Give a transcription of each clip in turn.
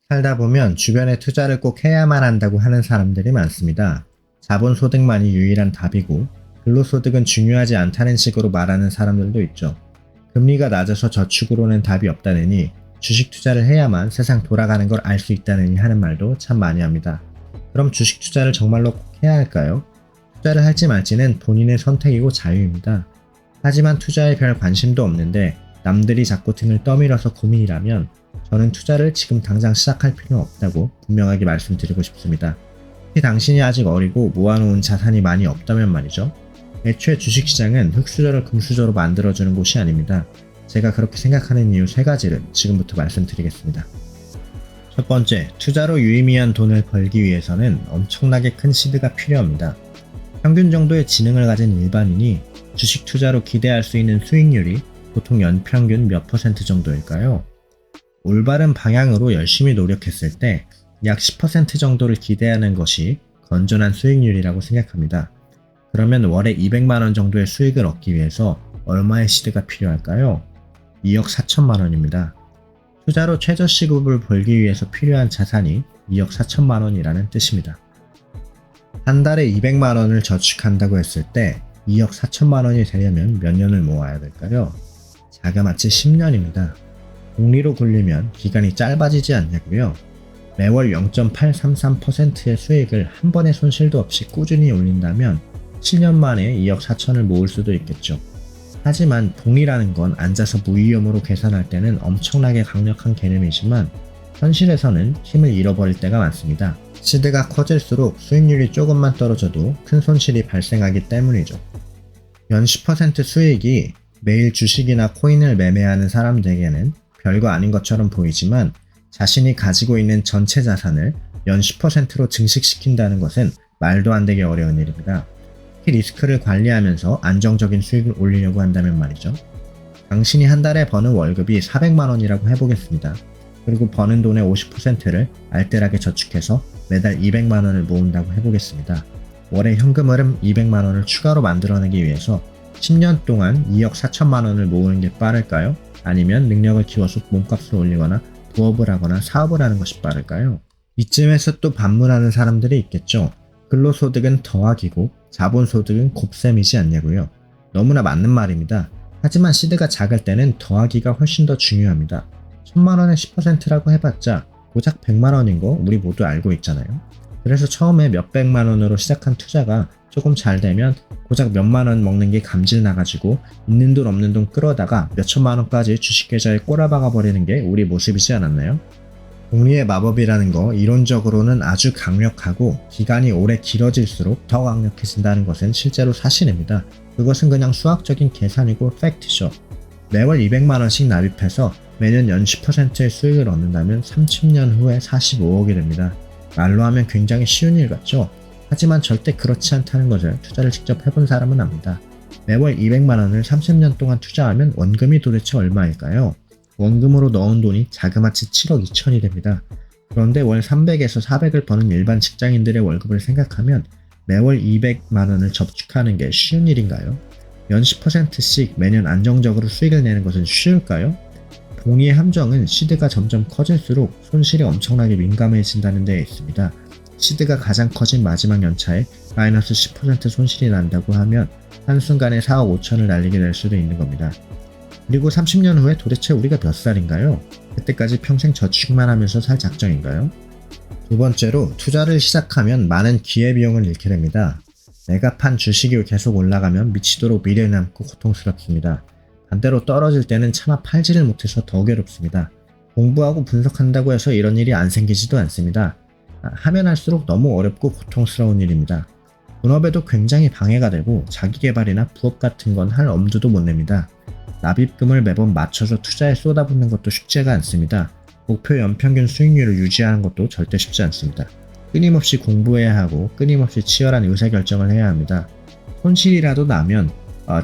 살다 보면 주변에 투자를 꼭 해야만 한다고 하는 사람들이 많습니다. 자본소득만이 유일한 답이고 근로소득은 중요하지 않다는 식으로 말하는 사람들도 있죠. 금리가 낮아서 저축으로는 답이 없다느니 주식 투자를 해야만 세상 돌아가는 걸 알 수 있다느니 하는 말도 참 많이 합니다. 그럼 주식 투자를 정말로 꼭 해야 할까요? 투자를 할지 말지는 본인의 선택이고 자유입니다. 하지만 투자에 별 관심도 없는데 남들이 자꾸 등을 떠밀어서 고민이라면 저는 투자를 지금 당장 시작할 필요는 없다고 분명하게 말씀드리고 싶습니다. 특히 당신이 아직 어리고 모아놓은 자산이 많이 없다면 말이죠. 애초에 주식시장은 흙수저를 금수저로 만들어주는 곳이 아닙니다. 제가 그렇게 생각하는 이유 3가지를 지금부터 말씀드리겠습니다. 첫 번째, 투자로 유의미한 돈을 벌기 위해서는 엄청나게 큰 시드가 필요합니다. 평균 정도의 지능을 가진 일반인이 주식 투자로 기대할 수 있는 수익률이 보통 연평균 몇 퍼센트 정도일까요? 올바른 방향으로 열심히 노력했을 때 약 10% 정도를 기대하는 것이 건전한 수익률이라고 생각합니다. 그러면 월에 200만원 정도의 수익을 얻기 위해서 얼마의 시드가 필요할까요? 2억 4천만 원입니다. 투자로 최저시급을 벌기 위해서 필요한 자산이 2억 4천만 원이라는 뜻입니다. 한 달에 200만 원을 저축한다고 했을 때 2억 4천만 원이 되려면 몇 년을 모아야 될까요? 자그마치 10년입니다. 복리로 굴리면 기간이 짧아지지 않냐고요? 매월 0.833%의 수익을 한 번의 손실도 없이 꾸준히 올린다면 7년 만에 2억 4천을 모을 수도 있겠죠. 하지만 복리라는 건 앉아서 무위험으로 계산할 때는 엄청나게 강력한 개념이지만 현실에서는 힘을 잃어버릴 때가 많습니다. 시드가 커질수록 수익률이 조금만 떨어져도 큰 손실이 발생하기 때문이죠. 연 10% 수익이 매일 주식이나 코인을 매매하는 사람들에게는 별거 아닌 것처럼 보이지만 자신이 가지고 있는 전체 자산을 연 10%로 증식시킨다는 것은 말도 안 되게 어려운 일입니다. 특히 리스크를 관리하면서 안정적인 수익을 올리려고 한다면 말이죠. 당신이 한 달에 버는 월급이 400만 원이라고 해보겠습니다. 그리고 버는 돈의 50%를 알뜰하게 저축해서 매달 200만 원을 모은다고 해보겠습니다. 월에 현금 흐름 200만 원을 추가로 만들어내기 위해서 10년 동안 2억 4천만 원을 모으는 게 빠를까요? 아니면 능력을 키워서 몸값을 올리거나 부업을 하거나 사업을 하는 것이 빠를까요? 이쯤에서 또 반문하는 사람들이 있겠죠. 근로소득은 더하기고 자본소득은 곱셈이지 않냐고요. 너무나 맞는 말입니다. 하지만 시드가 작을 때는 더하기가 훨씬 더 중요합니다. 1000만 원에 10%라고 해봤자 고작 100만 원인 거 우리 모두 알고 있잖아요. 그래서 처음에 몇백만 원으로 시작한 투자가 조금 잘 되면 고작 몇만 원 먹는 게 감질 나가지고 있는 돈 없는 돈 끌어다가 몇천만 원까지 주식 계좌에 꼬라박아 버리는 게 우리 모습이지 않았나요? 복리의 마법이라는 거 이론적으로는 아주 강력하고 기간이 오래 길어질수록 더 강력해진다는 것은 실제로 사실입니다. 그것은 그냥 수학적인 계산이고 팩트죠. 매월 200만 원씩 납입해서 매년 연 10%의 수익을 얻는다면 30년 후에 45억이 됩니다. 말로 하면 굉장히 쉬운 일 같죠? 하지만 절대 그렇지 않다는 것을 투자를 직접 해본 사람은 압니다. 매월 200만 원을 30년 동안 투자하면 원금이 도대체 얼마일까요? 원금으로 넣은 돈이 자그마치 7억 2천이 됩니다. 그런데 월 300에서 400을 버는 일반 직장인들의 월급을 생각하면 매월 200만 원을 저축하는 게 쉬운 일인가요? 연 10%씩 매년 안정적으로 수익을 내는 것은 쉬울까요? 봉이의 함정은 시드가 점점 커질수록 손실이 엄청나게 민감해진다는 데에 있습니다. 시드가 가장 커진 마지막 연차에 마이너스 10% 손실이 난다고 하면 한순간에 4억 5천을 날리게 될 수도 있는 겁니다. 그리고 30년 후에 도대체 우리가 몇 살인가요? 그때까지 평생 저축만 하면서 살 작정인가요? 두 번째로 투자를 시작하면 많은 기회비용을 잃게 됩니다. 내가 판 주식이 계속 올라가면 미치도록 미련이 남고 고통스럽습니다. 반대로 떨어질 때는 차마 팔지를 못해서 더 괴롭습니다. 공부하고 분석한다고 해서 이런 일이 안 생기지도 않습니다. 하면 할수록 너무 어렵고 고통스러운 일입니다. 본업에도 굉장히 방해가 되고 자기개발이나 부업 같은 건 할 엄두도 못 냅니다. 납입금을 매번 맞춰서 투자에 쏟아붓는 것도 쉽지가 않습니다. 목표 연평균 수익률을 유지하는 것도 절대 쉽지 않습니다. 끊임없이 공부해야 하고 끊임없이 치열한 의사결정을 해야 합니다. 손실이라도 나면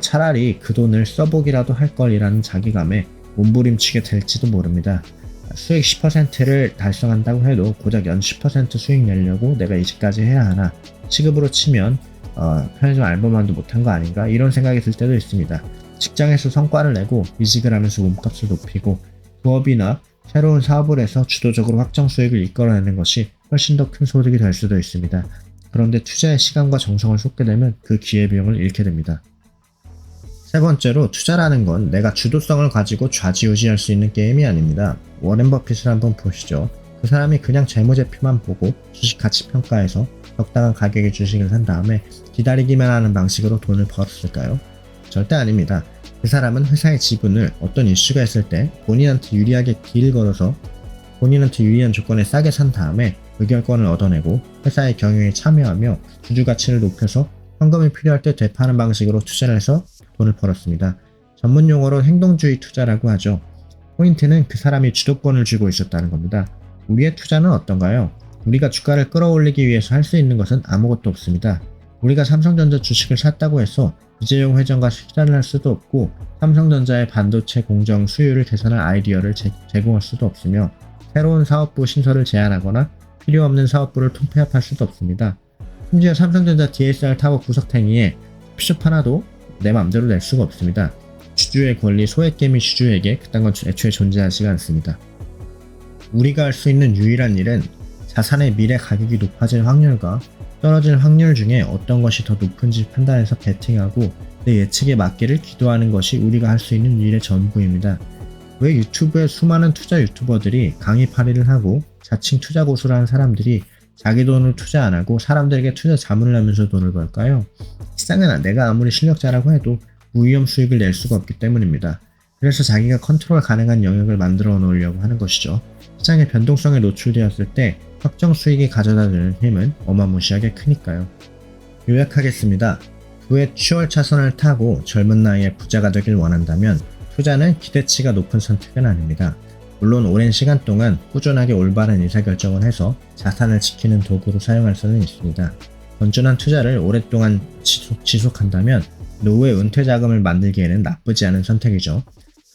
차라리 그 돈을 써보기라도 할 걸이라는 자기감에 몸부림치게 될지도 모릅니다. 수익 10%를 달성한다고 해도 고작 연 10% 수익 내려고 내가 이직까지 해야 하나, 시급으로 치면 편의점 알바만도 못한 거 아닌가 이런 생각이 들 때도 있습니다. 직장에서 성과를 내고 이직을 하면서 몸값을 높이고 부업이나 새로운 사업을 해서 주도적으로 확정 수익을 이끌어내는 것이 훨씬 더 큰 소득이 될 수도 있습니다. 그런데 투자에 시간과 정성을 쏟게 되면 그 기회비용을 잃게 됩니다. 세 번째로, 투자라는 건 내가 주도성을 가지고 좌지우지할 수 있는 게임이 아닙니다. 워렌 버핏을 한번 보시죠. 그 사람이 그냥 재무제표만 보고 주식 가치 평가해서 적당한 가격의 주식을 산 다음에 기다리기만 하는 방식으로 돈을 벌었을까요? 절대 아닙니다. 그 사람은 회사의 지분을 어떤 이슈가 있을 때 본인한테 유리하게 딜을 걸어서 본인한테 유리한 조건에 싸게 산 다음에 의결권을 얻어내고 회사의 경영에 참여하며 주주 가치를 높여서 현금이 필요할 때 되파는 방식으로 투자를 해서 돈을 벌었습니다. 전문 용어로 행동주의 투자라고 하죠. 포인트는 그 사람이 주도권을 쥐고 있었다는 겁니다. 우리의 투자는 어떤가요? 우리가 주가를 끌어올리기 위해서 할 수 있는 것은 아무것도 없습니다. 우리가 삼성전자 주식을 샀다고 해서 이재용 회장과 식사를 할 수도 없고 삼성전자의 반도체 공정 수율을 개선할 아이디어를 제공할 수도 없으며 새로운 사업부 신설을 제안하거나 필요 없는 사업부를 통폐합할 수도 없습니다. 심지어 삼성전자 DSR 타워 구석탱이에 캡숍 하나도 내 맘대로 낼 수가 없습니다. 주주의 권리 소액 개미 주주에게 그딴 건 애초에 존재하지가 않습니다. 우리가 할 수 있는 유일한 일은 자산의 미래 가격이 높아질 확률과 떨어질 확률 중에 어떤 것이 더 높은지 판단해서 베팅하고 내 예측에 맞기를 기도하는 것이 우리가 할 수 있는 일의 전부입니다. 왜 유튜브에 수많은 투자 유튜버들이 강의 파리를 하고 자칭 투자 고수를 하는 사람들이 자기 돈을 투자 안 하고 사람들에게 투자 자문을 하면서 돈을 벌까요? 시장은 내가 아무리 실력자라고 해도 무위험 수익을 낼 수가 없기 때문입니다. 그래서 자기가 컨트롤 가능한 영역을 만들어 놓으려고 하는 것이죠. 시장의 변동성에 노출되었을 때 확정 수익이 가져다주는 힘은 어마무시하게 크니까요. 요약하겠습니다. 부의 추월 차선을 타고 젊은 나이에 부자가 되길 원한다면 투자는 기대치가 높은 선택은 아닙니다. 물론 오랜 시간 동안 꾸준하게 올바른 의사결정을 해서 자산을 지키는 도구로 사용할 수는 있습니다. 건전한 투자를 오랫동안 지속한다면 노후에 은퇴 자금을 만들기에는 나쁘지 않은 선택이죠.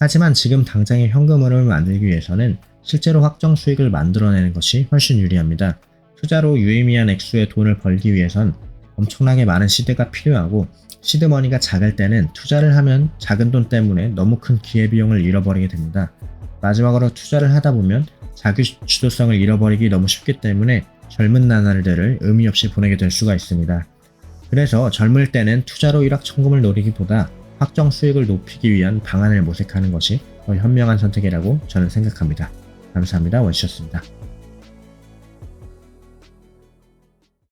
하지만 지금 당장의 현금 흐름을 만들기 위해서는 실제로 확정 수익을 만들어내는 것이 훨씬 유리합니다. 투자로 유의미한 액수의 돈을 벌기 위해선 엄청나게 많은 시드가 필요하고 시드머니가 작을 때는 투자를 하면 작은 돈 때문에 너무 큰 기회비용을 잃어버리게 됩니다. 마지막으로 투자를 하다 보면 자기 주도성을 잃어버리기 너무 쉽기 때문에 젊은 나날들을 의미 없이 보내게 될 수가 있습니다. 그래서 젊을 때는 투자로 일확천금을 노리기보다 확정 수익을 높이기 위한 방안을 모색하는 것이 더 현명한 선택이라고 저는 생각합니다. 감사합니다. 원씨였습니다.